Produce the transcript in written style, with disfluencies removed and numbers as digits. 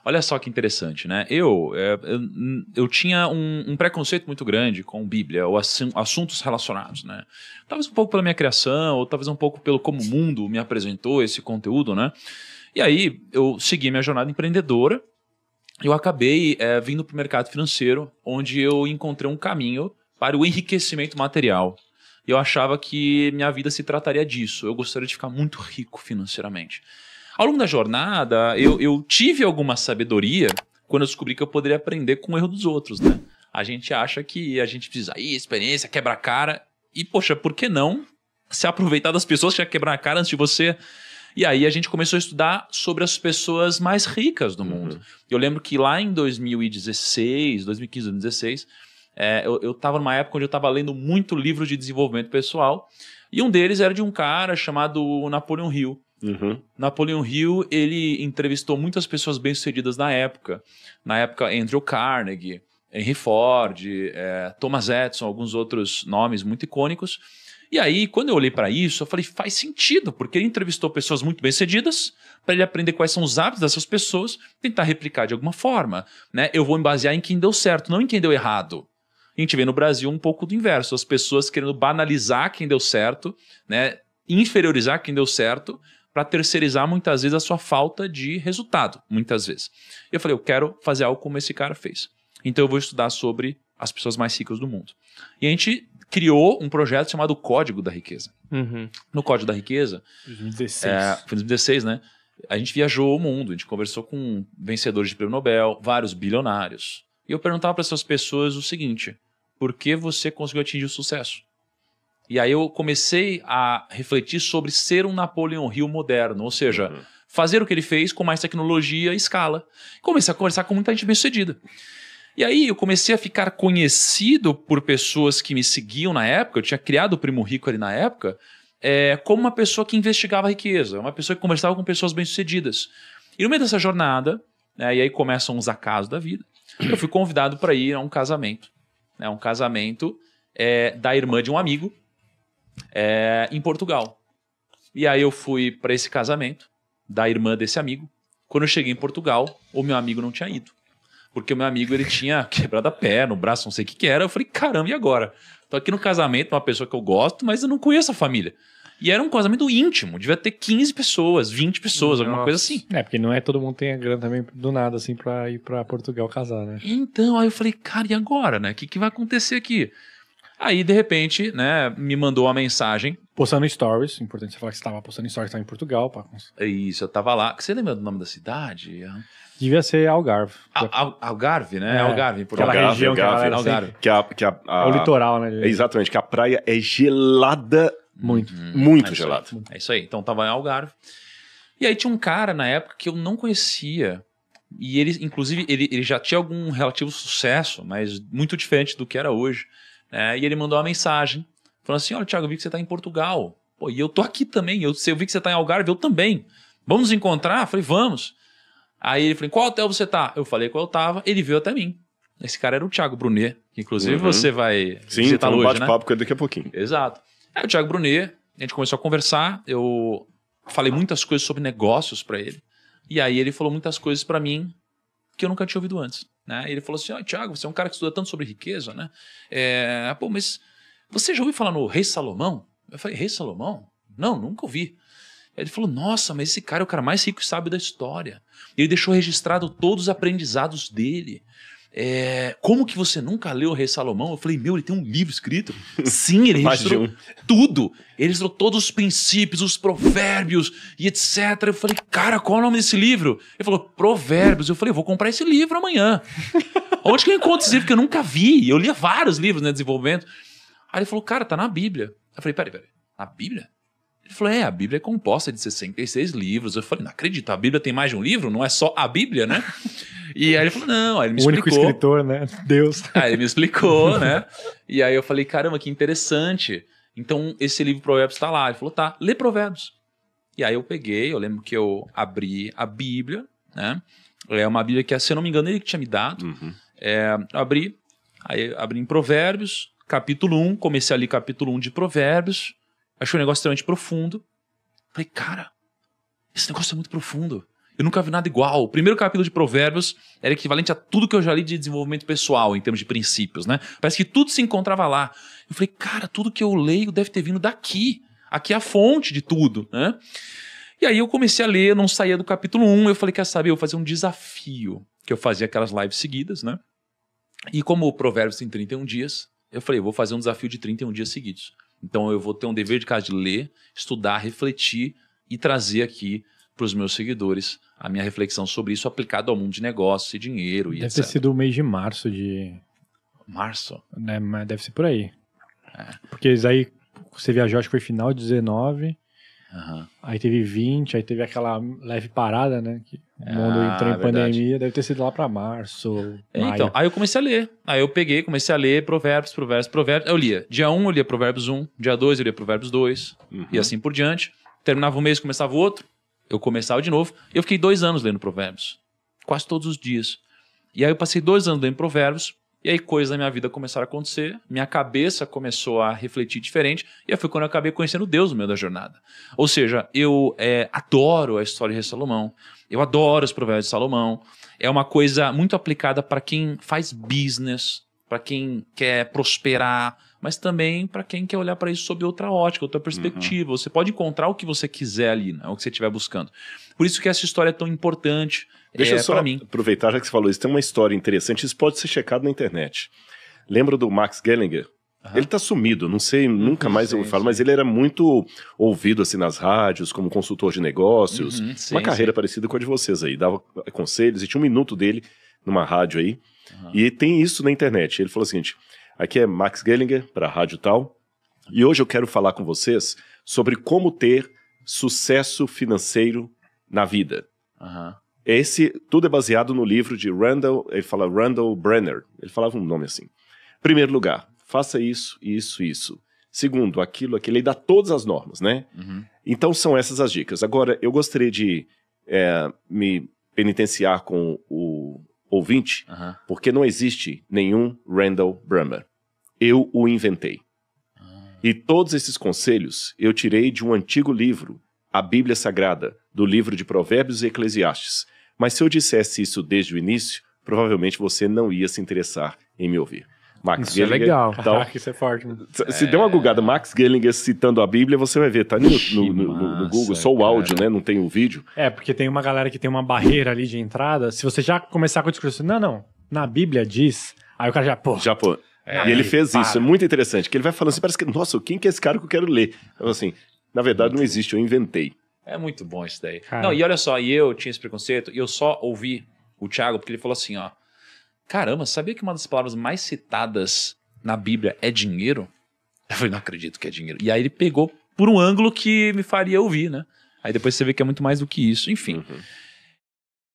Olha só que interessante, né? Eu tinha um preconceito muito grande com Bíblia, ou assuntos relacionados, né? Talvez um pouco pela minha criação, ou talvez um pouco pelo como o mundo me apresentou esse conteúdo, né? E aí eu segui minha jornada empreendedora, eu acabei vindo para o mercado financeiro, onde eu encontrei um caminho para o enriquecimento material. Eu achava que minha vida se trataria disso. Eu gostaria de ficar muito rico financeiramente. Ao longo da jornada, eu tive alguma sabedoria quando eu descobri que eu poderia aprender com o erro dos outros, né? A gente acha que a gente precisa experiência, quebra a cara. E, poxa, por que não se aproveitar das pessoas que já quebraram a cara antes de você? E aí a gente começou a estudar sobre as pessoas mais ricas do mundo. Eu lembro que lá em 2015, 2016, eu estava numa época onde eu estava lendo muito livro de desenvolvimento pessoal. E um deles era de um cara chamado Napoleon Hill. Napoleon Hill, ele entrevistou muitas pessoas bem-sucedidas na época. Na época, Andrew Carnegie, Henry Ford, Thomas Edison, alguns outros nomes muito icônicos. E aí, quando eu olhei para isso, eu falei, faz sentido, porque ele entrevistou pessoas muito bem-sucedidas para ele aprender quais são os hábitos dessas pessoas, tentar replicar de alguma forma, né? Eu vou me basear em quem deu certo, não em quem deu errado. A gente vê no Brasil um pouco do inverso, as pessoas querendo banalizar quem deu certo, né? Inferiorizar quem deu certo, para terceirizar muitas vezes a sua falta de resultado, muitas vezes. E eu falei, eu quero fazer algo como esse cara fez. Então eu vou estudar sobre as pessoas mais ricas do mundo. E a gente criou um projeto chamado Código da Riqueza. No Código da Riqueza... 2016. Foi em 2016, né? A gente viajou o mundo, a gente conversou com vencedores de prêmio Nobel, vários bilionários. E eu perguntava para essas pessoas o seguinte, por que você conseguiu atingir o sucesso? E aí eu comecei a refletir sobre ser um Napoleon Hill moderno, ou seja, fazer o que ele fez com mais tecnologia e escala. Comecei a conversar com muita gente bem-sucedida. E aí eu comecei a ficar conhecido por pessoas que me seguiam na época, eu tinha criado o Primo Rico ali na época, como uma pessoa que investigava a riqueza, uma pessoa que conversava com pessoas bem-sucedidas. E no meio dessa jornada, né, e aí começam os acasos da vida, eu fui convidado para ir a um casamento. Né, um casamento da irmã de um amigo, em Portugal. E aí eu fui para esse casamento da irmã desse amigo. Quando eu cheguei em Portugal, o meu amigo não tinha ido. Porque o meu amigo ele tinha quebrado a perna, o braço, não sei o que era. Eu falei, caramba, e agora? Tô aqui no casamento, uma pessoa que eu gosto, mas eu não conheço a família. E era um casamento íntimo, devia ter 15 pessoas, 20 pessoas, alguma coisa assim. Porque não é todo mundo tem a grana também do nada, assim, pra ir pra Portugal casar, né? Então, aí eu falei, cara, e agora, né? O que vai acontecer aqui? Aí, de repente, né, me mandou uma mensagem. Postando stories, importante você falar que você estava postando stories, estava em Portugal. Isso, eu tava lá. Você lembra do nome da cidade? Devia ser Algarve. Algarve, né? Algarve, em Portugal. Aquela região Algarve. É o litoral, né? Exatamente, que a praia é gelada. Muito gelada. É isso aí. Então, tava em Algarve. E aí tinha um cara, na época, que eu não conhecia. E ele, inclusive, ele já tinha algum relativo sucesso, mas muito diferente do que era hoje. E ele mandou uma mensagem, falando assim, olha, Thiago, eu vi que você está em Portugal. Pô, e eu tô aqui também, eu vi que você está em Algarve, eu também. Vamos nos encontrar? Eu falei, vamos. Aí ele falou, qual hotel você tá? Eu falei qual eu tava, ele veio até mim. Esse cara era o Thiago Brunet, que inclusive você vai visitar hoje, né? Sim, bate-papo com ele daqui a pouquinho. Exato. Aí o Thiago Brunet, a gente começou a conversar, eu falei muitas coisas sobre negócios para ele, e aí ele falou muitas coisas para mim que eu nunca tinha ouvido antes. Né? Ele falou assim, Thiago, você é um cara que estuda tanto sobre riqueza, né? Mas você já ouviu falar no Rei Salomão? Eu falei, Rei Salomão? Não, nunca ouvi. Ele falou, nossa, mas esse cara é o cara mais rico e sábio da história. Ele deixou registrado todos os aprendizados dele. Como que você nunca leu o Rei Salomão? Eu falei, ele tem um livro escrito. Sim, ele registrou tudo. Ele registrou todos os princípios, os provérbios e etc. Eu falei, cara, qual é o nome desse livro? Ele falou, Provérbios. Eu falei, vou comprar esse livro amanhã. Onde que eu encontro esse livro que eu nunca vi? Eu lia vários livros, né, de desenvolvimento. Aí ele falou, cara, tá na Bíblia. Eu falei, peraí, na Bíblia? Ele falou, a Bíblia é composta de 66 livros. Eu falei, não acredito, a Bíblia tem mais de um livro? Não é só a Bíblia, né? E aí ele falou, não, aí ele me explicou. O único escritor, né? Deus. Aí ele me explicou, né? E aí eu falei, caramba, que interessante. Então esse livro Provérbios tá lá. Ele falou, tá, lê Provérbios. E aí eu peguei, eu lembro que eu abri a Bíblia, né? É uma Bíblia que, se eu não me engano, ele que tinha me dado. Abri em Provérbios, capítulo 1, comecei ali capítulo 1 de Provérbios. Achei um negócio extremamente profundo. Falei, cara, esse negócio é muito profundo. Eu nunca vi nada igual. O primeiro capítulo de Provérbios era equivalente a tudo que eu já li de desenvolvimento pessoal, em termos de princípios, né? Parece que tudo se encontrava lá. Eu falei, cara, tudo que eu leio deve ter vindo daqui. Aqui é a fonte de tudo, né? E aí eu comecei a ler, eu não saía do capítulo 1, eu falei, quer saber, eu vou fazer um desafio, que eu fazia aquelas lives seguidas, né? E como o Provérbios tem 31 dias, eu falei, eu vou fazer um desafio de 31 dias seguidos. Então eu vou ter um dever de casa de ler, estudar, refletir e trazer aqui para os meus seguidores a minha reflexão sobre isso aplicado ao mundo de negócios e dinheiro e Deve etc. ter sido o mês de março de... Março? Né, mas deve ser por aí. Porque aí você viajou, acho que foi final de 19, aí teve 20, aí teve aquela leve parada, né? Que o mundo entrou em pandemia, deve ter sido lá pra março, maio. Então, aí eu comecei a ler. Aí eu peguei, comecei a ler Provérbios. Eu lia. Dia 1 eu lia Provérbios 1, dia 2 eu lia Provérbios 2, e assim por diante. Terminava um mês, começava o outro, eu começava de novo. Eu fiquei 2 anos lendo Provérbios, quase todos os dias. E aí eu passei 2 anos lendo Provérbios, e aí coisas na minha vida começaram a acontecer, minha cabeça começou a refletir diferente, e aí foi quando eu acabei conhecendo Deus no meio da jornada. Ou seja, eu adoro a história de Salomão, eu adoro os Provérbios de Salomão, é uma coisa muito aplicada para quem faz business, para quem quer prosperar, mas também para quem quer olhar para isso sob outra ótica, outra perspectiva. Você pode encontrar o que você quiser ali, né? O que você estiver buscando. Por isso que essa história é tão importante. Deixa eu só pra mim. aproveitar, já que você falou isso, tem uma história interessante, isso pode ser checado na internet. Lembra do Max Gallagher? Ele tá sumido, não sei, nunca mais eu ouvi falar, mas ele era muito ouvido assim nas rádios, como consultor de negócios, uma carreira parecida com a de vocês aí, dava conselhos, e tinha 1 minuto dele numa rádio aí, e tem isso na internet. Ele falou o seguinte, aqui é Max Gallagher, para a rádio tal, e hoje eu quero falar com vocês sobre como ter sucesso financeiro na vida. Tudo é baseado no livro de Randall Brenner. Ele falava um nome assim. Primeiro lugar, faça isso, isso, isso. Segundo, aquilo, aquilo. Ele dá todas as normas, né? Então são essas as dicas. Agora, eu gostaria de me penitenciar com o ouvinte, porque não existe nenhum Randall Brenner. Eu o inventei. E todos esses conselhos eu tirei de um antigo livro, a Bíblia Sagrada, do livro de Provérbios e Eclesiastes. Mas se eu dissesse isso desde o início, provavelmente você não ia se interessar em me ouvir. Max Isso Gallagher, é legal. Então, Isso é forte. se der uma googada, Max Gallagher citando a Bíblia, você vai ver, tá no Google, só o áudio, né? Não tem o vídeo. Porque tem uma galera que tem uma barreira ali de entrada. Se você já começar com o discurso, não, na Bíblia diz, aí o cara já, E ele fez isso, é muito interessante, que ele vai falando assim, parece que, nossa, quem que é esse cara que eu quero ler? Eu assim, na verdade não existe, eu inventei. É muito bom isso daí. Cara. Não, e olha só, e eu tinha esse preconceito, e eu só ouvi o Thiago, porque ele falou assim, ó, caramba, sabia que uma das palavras mais citadas na Bíblia é dinheiro? Eu falei, não acredito que é dinheiro. E aí ele pegou por um ângulo que me faria ouvir, né? Aí depois você vê que é muito mais do que isso. Enfim,